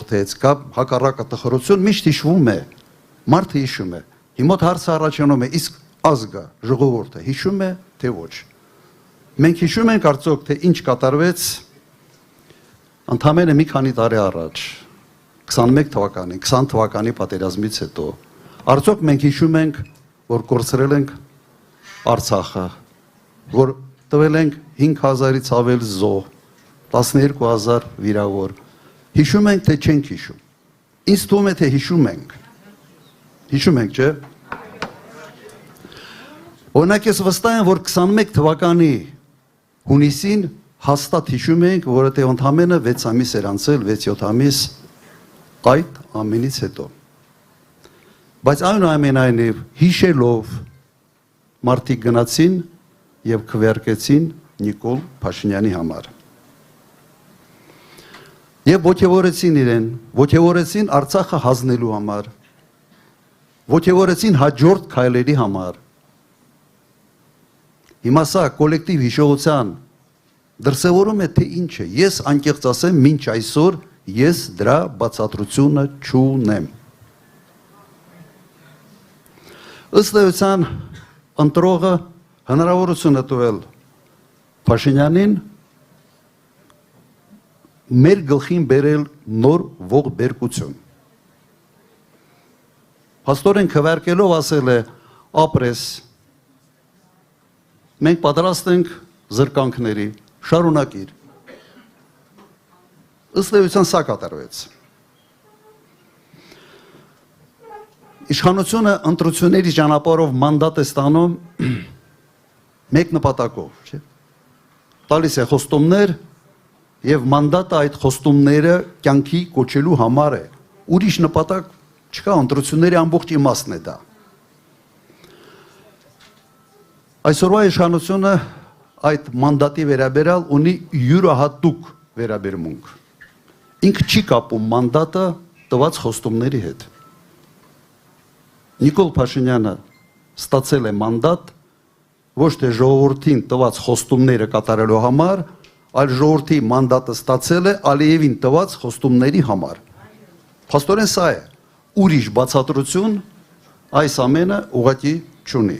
ժողովրդից կամ հակառակը տխրություն միշտ հիշվում է, մարդը հիշում է։ Հիմա հարցը առաջանում է, իսկ ազգը, ժողովուրդը հիշում է, թե ոչ։ Մենք հիշում ենք արդյոք, թե ինչ կատարվեց ընդամենը մի քանի տարի առաջ, 21 թվականի, 20 թվականի պատերազմից հետո։ Արդյոք մենք հիշում ենք, որ կորցրել ենք Արցախը, որ տվել ենք 5000-ից ավել զոհ, 12000 վիրավոր։ Հիշում ենք, թե չենք հիշում։ Ինձ թվում է, թե հիշում ենք։ Հիշում ենք, չէ՞։ Օրինակ ես վստահ եմ, որ 21 թվականի հունիսին հաստատ հիշում ենք, որովհետև ընդամենը 6 ամիս էր անցել, 6-7 ամիս այդ ամենից հետո։ Բայց այնուամենայնիվ հիշելով մարդիկ գնացին եւ քվեարկեցին Նիկոլ Փաշինյանի համար։ Եվ ոգևորեցին իրեն, ոգևորեցին Արցախը հանձնելու համար, ոգևորեցին հաջորդ քայլերի համար։ Հիմա սա կոլեկտիվ հիշողության դրսևորում է, թե ինչ է։ Ես անկեղծ ասեմ, մինչ այսօր ես դրա բացատրությունը չունեմ։ Ըստ էության ընտրողը հնարավորություն է տվել Փաշինյանին մեր գլխին բերել նոր ողբերգություն։ Փաստորեն քվեարկելով ասել է ապրես, մենք պատրաստ ենք զրկանքների, շարունակիր։ Ըստ էության սա կատարվեց։ Իշխանությունը ընտրությունների ճանապարհով մանդատ է ստանում մեկ նպատակով, չէ՞։ Տալիս է խոստումներ եւ մանդատը այդ խոստումները կյանքի կոչելու համար է։ Ուրիշ նպատակ չկա, ընտրությունների ամբողջ իմաստն է դա։ Այսօրվա իշխանությունը այդ մանդատի վերաբերյալ ունի յուրահատուկ վերաբերմունք։ Ինքը չի կապում մանդատը տված խոստումների հետ։ Նիկոլ Փաշինյանը ստացել է մանդատ ոչ թե ժողովրդին տված խոստումները կատարելու համար, այլ ժողովրդի մանդատը ստացել է Ալիևին տված խոստումների համար։ Փաստորեն սա է, ուրիշ բացատրություն այս ամենը ուղղակի չունի։